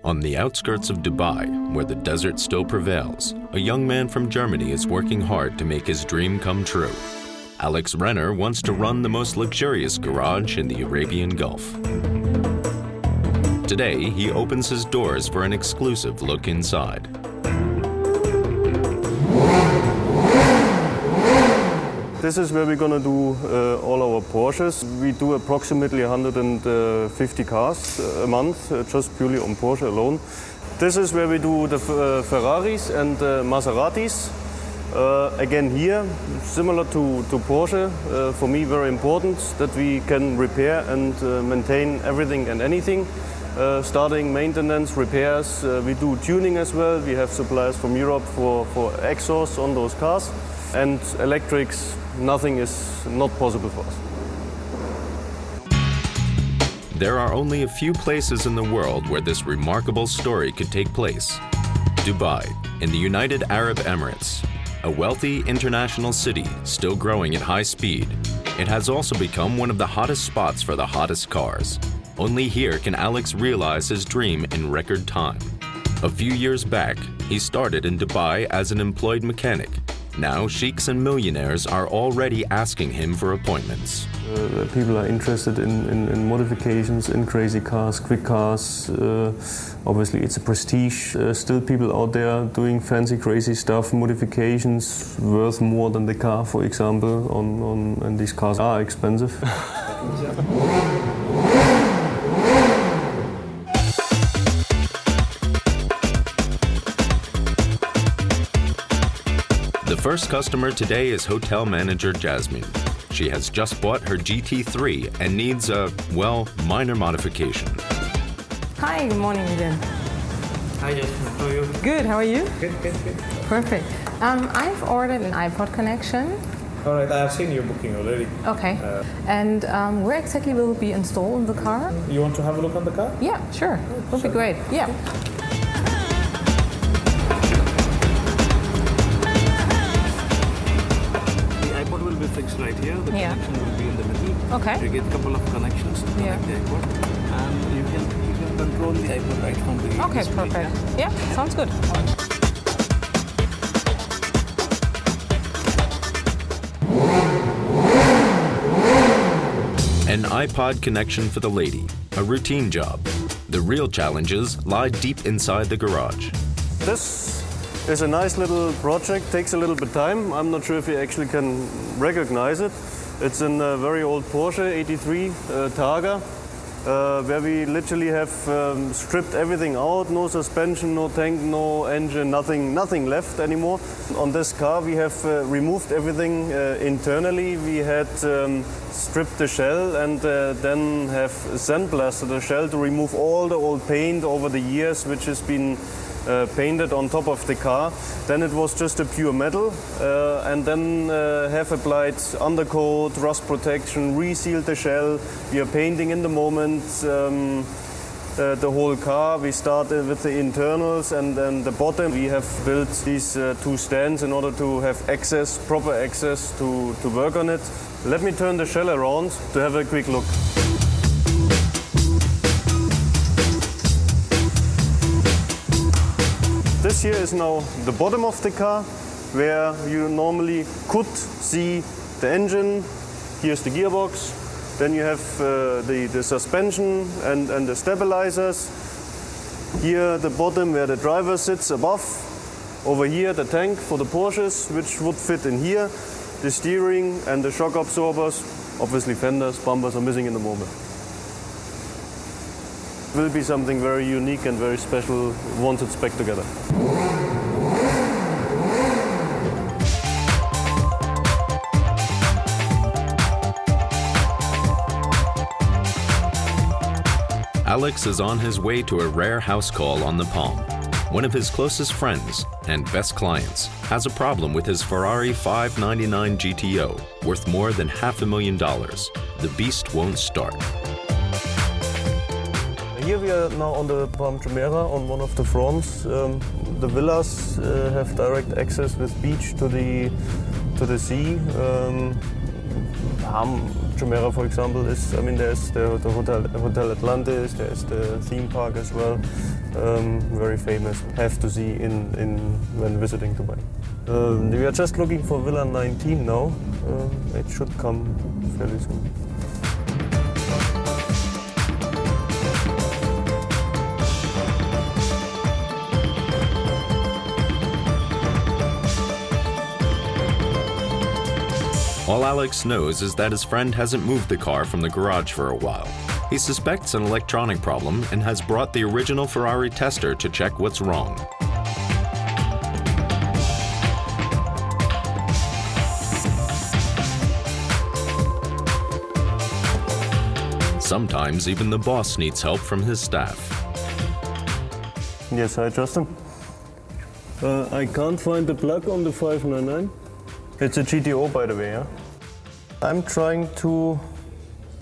On the outskirts of Dubai, where the desert still prevails, a young man from Germany is working hard to make his dream come true. Alex Renner wants to run the most luxurious garage in the Arabian Gulf. Today, he opens his doors for an exclusive look inside. This is where we're going to do all our Porsches. We do approximately 150 cars a month, just purely on Porsche alone. This is where we do the Ferraris and Maseratis. Again here, similar to Porsche, for me very important that we can repair and maintain everything and anything. Starting maintenance, repairs, we do tuning as well. We have suppliers from Europe for exhausts on those cars. And electrics, nothing is not possible for us. There are only a few places in the world where this remarkable story could take place. Dubai, in the United Arab Emirates, a wealthy international city still growing at high speed. It has also become one of the hottest spots for the hottest cars. Only here can Alex realize his dream in record time. A few years back, he started in Dubai as an employed mechanic. Now, sheiks and millionaires are already asking him for appointments. People are interested in modifications, in crazy cars, quick cars. Obviously, it's a prestige. Still people out there doing fancy, crazy stuff, modifications worth more than the car, for example, and these cars are expensive. The first customer today is hotel manager Jasmine. She has just bought her GT3 and needs a, well, minor modification. Hi, good morning again. Hi Jasmine, how are you? Good, how are you? Good. Perfect. I've ordered an iPod connection. All right, I have seen your booking already. Okay. And where exactly will it be installed in the car? You want to have a look on the car? Yeah, sure. Would be great. Yeah. Fixed right here. The connection will be in the middle. Okay. You get a couple of connections to connect the iPod, and you can control the iPod right from the Okay, display. perfect. Yeah, sounds good. An iPod connection for the lady, a routine job. The real challenges lie deep inside the garage. This is a nice little project, takes a little bit of time. I'm not sure if you actually can recognize it. It's in a very old Porsche 83 Targa, where we literally have stripped everything out, no suspension, no tank, no engine, nothing left anymore. On this car we have removed everything internally. We had stripped the shell and then have sandblasted the shell to remove all the old paint over the years, which has been painted on top of the car. Then it was just a pure metal, and then have applied undercoat, rust protection, resealed the shell. We are painting in the moment the whole car. We started with the internals, and then the bottom we have built these two stands in order to have proper access to work on it. Let me turn the shell around to have a quick look. This here is now the bottom of the car, where you normally could see the engine. Here's the gearbox. Then you have the suspension and the stabilizers. Here the bottom where the driver sits above. Over here the tank for the Porsches, which would fit in here. The steering and the shock absorbers. Obviously fenders, bumpers are missing in the moment. Will be something very unique and very special once it's back together. Alex is on his way to a rare house call on the Palm. One of his closest friends and best clients has a problem with his Ferrari 599 GTO, worth more than $500,000. The beast won't start. Here we are now on the Palm Jumeirah, on one of the fronts. The villas have direct access with beach to the sea. Jumeirah, for example, is, I mean, there's the Hotel Atlantis, there's the theme park as well. Very famous, have to see when visiting Dubai. We are just looking for Villa 19 now. It should come fairly soon. All Alex knows is that his friend hasn't moved the car from the garage for a while. He suspects an electronic problem and has brought the original Ferrari tester to check what's wrong. Sometimes even the boss needs help from his staff. Yes, hi Justin. I can't find the plug on the 599. It's a GTO, by the way, yeah? I'm trying to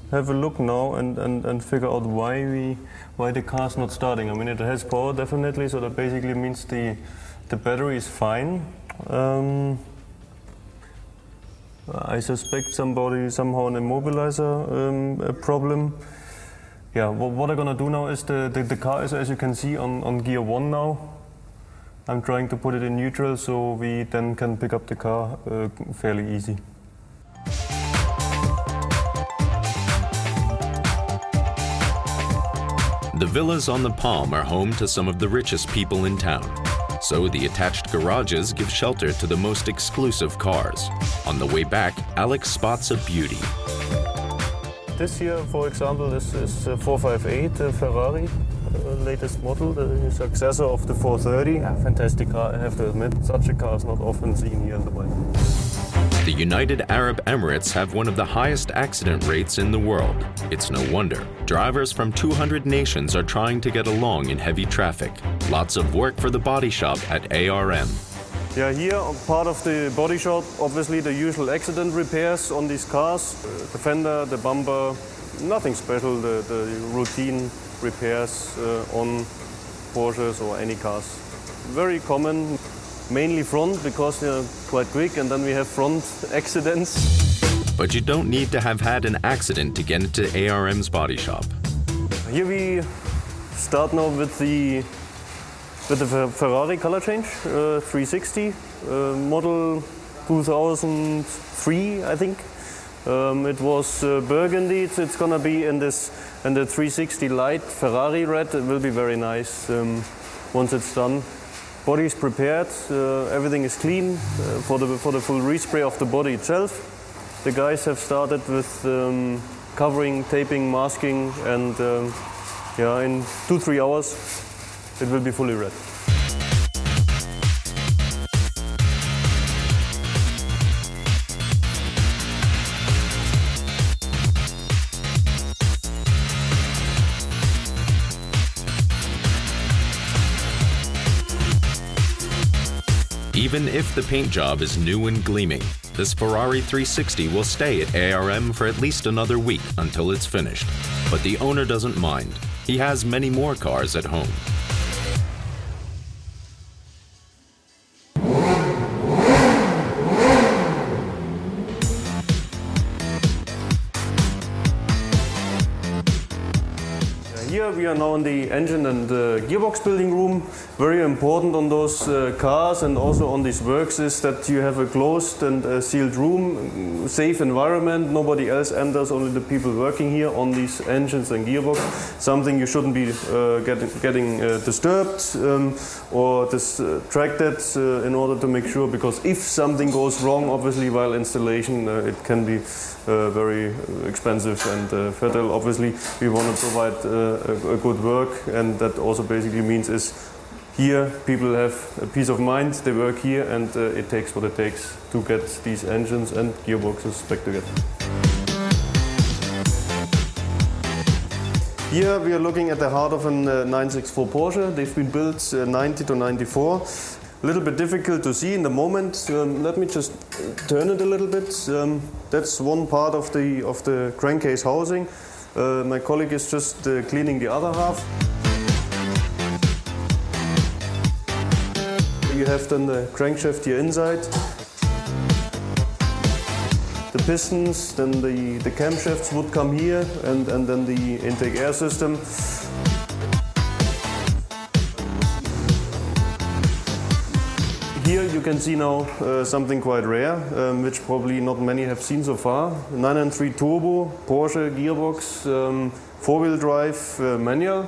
have a look now and figure out why the car's not starting. I mean, it has power definitely, so that basically means the battery is fine. I suspect somehow an immobilizer problem. Yeah, what I'm gonna do now is the car is, as you can see, on gear 1 now. I'm trying to put it in neutral so we then can pick up the car fairly easy. The villas on the Palm are home to some of the richest people in town. So the attached garages give shelter to the most exclusive cars. On the way back, Alex spots a beauty. This here, for example, this is a 458 Ferrari, latest model, the successor of the 430. Yeah, fantastic car, I have to admit. Such a car is not often seen here in Dubai. The United Arab Emirates have one of the highest accident rates in the world. It's no wonder. Drivers from 200 nations are trying to get along in heavy traffic. Lots of work for the body shop at ARM. Yeah, here, part of the body shop, obviously the usual accident repairs on these cars. The fender, the bumper, nothing special, the routine repairs on Porsches or any cars. Very common, mainly front because they're quite quick, and then we have front accidents. But you don't need to have had an accident to get into ARM's body shop. Here we start now with the Ferrari color change, 360, model 2003, I think. It was burgundy. It's gonna be in the 360 light Ferrari red. It will be very nice once it's done. Body is prepared. Everything is clean for the full respray of the body itself. The guys have started with covering, taping, masking, and yeah, in 2-3 hours it will be fully red. Even if the paint job is new and gleaming, this Ferrari 360 will stay at ARM for at least another week until it's finished. But the owner doesn't mind. He has many more cars at home. Here we are now in the engine and gearbox building room. Very important on those cars and also on these works is that you have a closed and sealed room, safe environment. Nobody else enters, only the people working here on these engines and gearbox. Something you shouldn't be getting disturbed or distracted in order to make sure, because if something goes wrong, obviously while installation, it can be very expensive and fatal. Obviously we want to provide a good work, and that also basically means is here people have a peace of mind, they work here, and it takes what it takes to get these engines and gearboxes back together. Here we are looking at the heart of a 964 Porsche. They've been built 90 to 94. A little bit difficult to see in the moment. Let me just turn it a little bit. That's one part of the crankcase housing. My colleague is just cleaning the other half. You have then the crankshaft here inside. The the pistons, then the camshafts would come here, and then the intake air system. Here you can see now something quite rare, which probably not many have seen so far. 993 turbo, Porsche gearbox, four-wheel drive manual,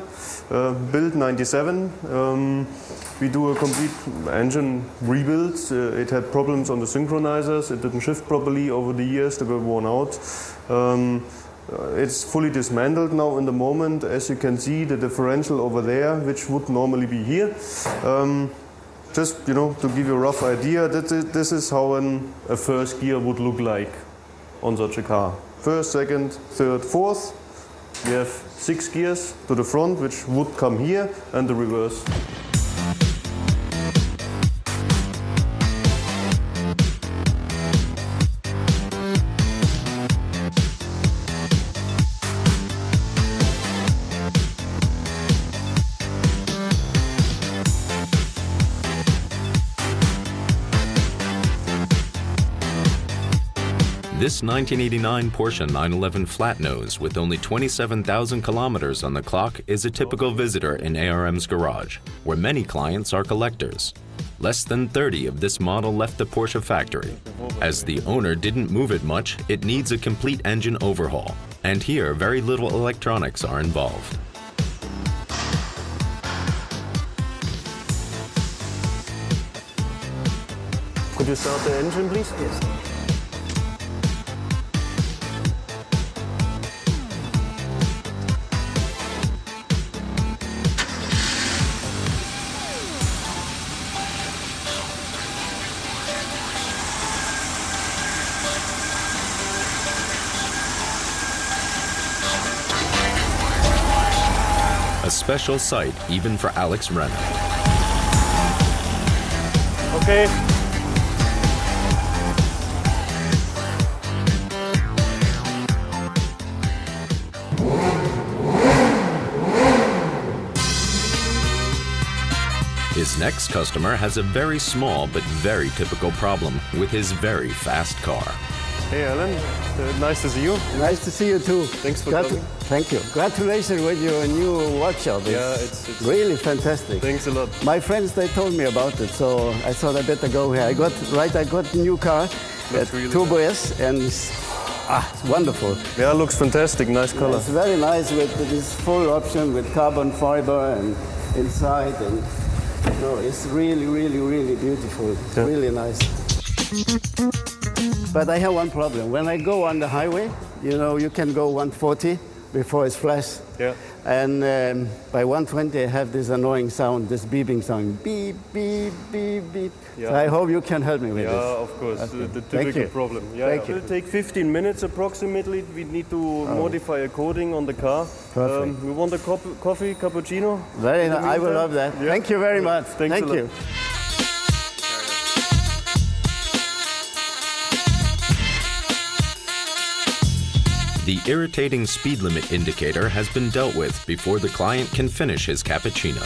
built 97. We do a complete engine rebuild. It had problems on the synchronizers. It didn't shift properly over the years. They were worn out. It's fully dismantled now in the moment. As you can see, the differential over there, which would normally be here. Just, you know, to give you a rough idea, this is how a first gear would look like on such a car. First, second, third, fourth. We have 6 gears to the front, which would come here, and the reverse. This 1989 Porsche 911 flat-nose with only 27,000 kilometers on the clock is a typical visitor in ARM's garage, where many clients are collectors. Less than 30 of this model left the Porsche factory. As the owner didn't move it much, it needs a complete engine overhaul, and here very little electronics are involved. Could you start the engine, please? Yes. A special sight even for Alex Renner. Okay. His next customer has a very small but very typical problem with his very fast car. Hey Alan, nice to see you. Nice to see you too. Thanks for coming. Thank you. Congratulations with your new workshop. It's really fantastic. Thanks a lot. My friends, they told me about it, so I thought I better go here. I got a new car, really Turbo S, and it's wonderful. Yeah, it looks fantastic. Nice color. It's very nice with this full option with carbon fiber and inside, and no, it's really, really, really beautiful. It's really nice. But I have one problem. When I go on the highway, you know, you can go 140 before it's flash. Yeah. And by 120, I have this annoying sound, this beeping sound. Beep, beep, beep, beep. Yeah. So I hope you can help me with this. Yeah, of course. Okay. The typical problem. Yeah, Thank you. It will take 15 minutes approximately. We need to modify a coating on the car. Perfect. We want a coffee, cappuccino. Very nice. I will love that. Yeah. Thank you very much. Thanks Thank a lot. you. The irritating speed limit indicator has been dealt with before the client can finish his cappuccino.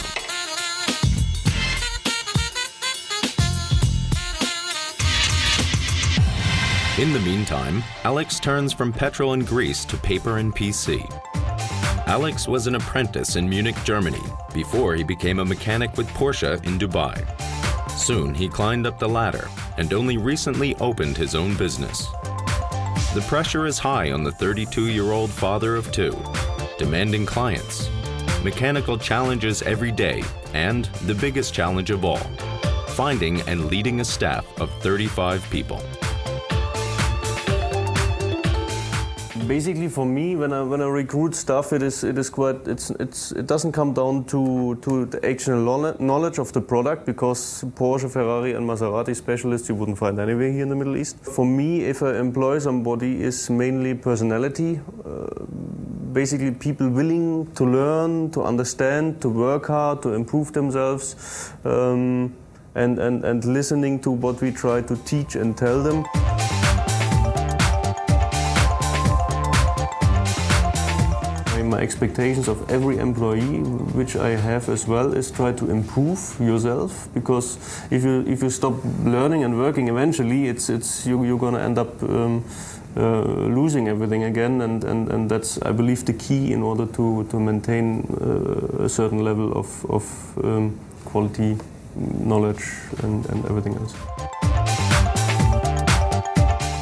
In the meantime, Alex turns from petrol and grease to paper and PC. Alex was an apprentice in Munich, Germany, before he became a mechanic with Porsche in Dubai. Soon he climbed up the ladder and only recently opened his own business. The pressure is high on the 32-year-old father of 2, demanding clients, mechanical challenges every day, and the biggest challenge of all, finding and leading a staff of 35 people. Basically, for me, when I recruit staff, it doesn't come down to the actual knowledge of the product, because Porsche, Ferrari, and Maserati specialists you wouldn't find anywhere here in the Middle East. For me, if I employ somebody, is mainly personality. Basically, people willing to learn, to understand, to work hard, to improve themselves, and listening to what we try to teach and tell them. My expectations of every employee, which I have as well, is try to improve yourself, because if you stop learning and working, eventually you're going to end up losing everything again, and that's, I believe, the key in order to maintain a certain level of quality, knowledge, and everything else.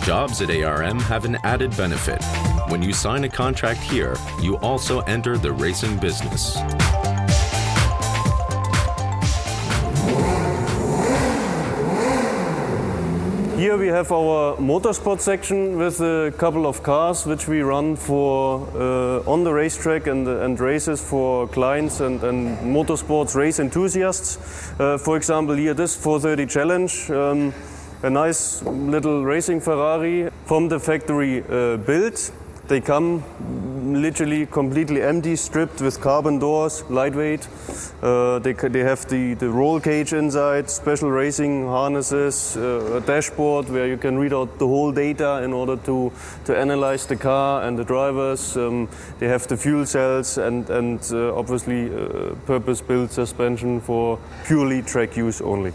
Jobs at ARM have an added benefit. When you sign a contract here, you also enter the racing business. Here we have our motorsport section with a couple of cars which we run for on the racetrack and races for clients and motorsports race enthusiasts. For example, here this 430 Challenge, a nice little racing Ferrari from the factory built. They come literally completely empty, stripped with carbon doors, lightweight. They have the roll cage inside, special racing harnesses, a dashboard where you can read out the whole data in order to analyze the car and the drivers. They have the fuel cells and obviously purpose-built suspension for purely track use only.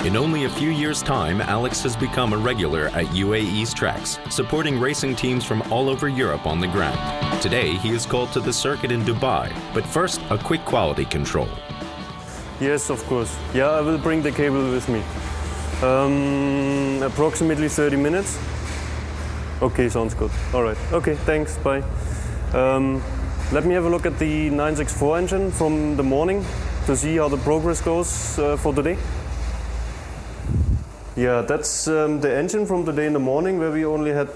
In only a few years' time, Alex has become a regular at UAE's tracks, supporting racing teams from all over Europe on the ground. Today, he is called to the circuit in Dubai, but first, a quick quality control. Yes, of course. Yeah, I will bring the cable with me. Approximately 30 minutes. Okay, sounds good. All right. Okay, thanks. Bye. Let me have a look at the 964 engine from the morning to see how the progress goes for today. Yeah, that's the engine from today in the morning, where we only had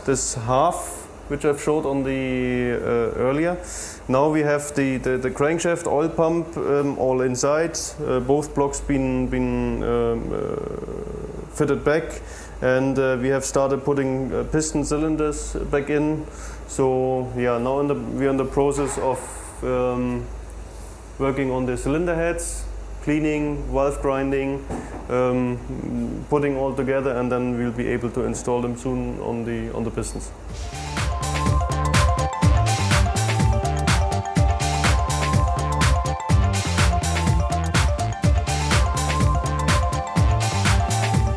this half, which I've showed on the earlier. Now we have the crankshaft, oil pump, all inside. Both blocks been fitted back, and we have started putting piston cylinders back in. So yeah, now we're in the process of working on the cylinder heads, cleaning, valve grinding, putting all together, and then we'll be able to install them soon on the pistons.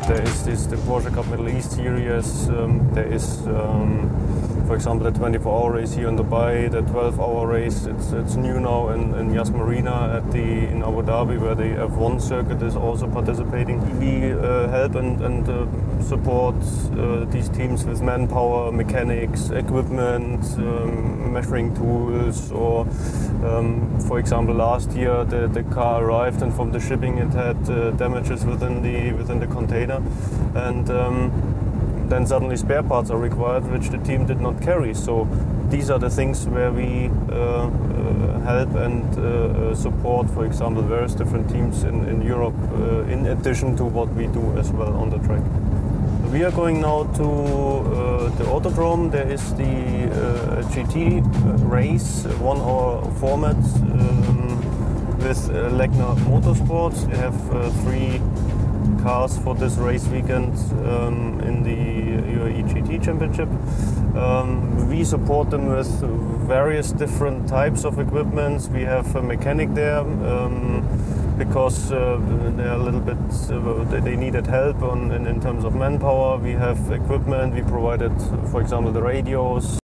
There is the Porsche Cup Middle East series. There is, for example, the 24-hour race here in Dubai, the 12-hour race. It's new now in Yas Marina in Abu Dhabi, where the F1 circuit is also participating. We help and support these teams with manpower, mechanics, equipment, measuring tools, or for example, last year the car arrived, and from the shipping it had damages within the container, and then suddenly spare parts are required, which the team did not carry. So these are the things where we help and support, for example, various different teams in Europe, in addition to what we do as well on the track. We are going now to the Autodrome. There is the GT race, 1 hour format with Legner Motorsport. We have 3 cars for this race weekend in the UAE GT Championship. We support them with various different types of equipment. We have a mechanic there because they're a little bit, they needed help in terms of manpower. We have equipment. We provided, for example, the radios.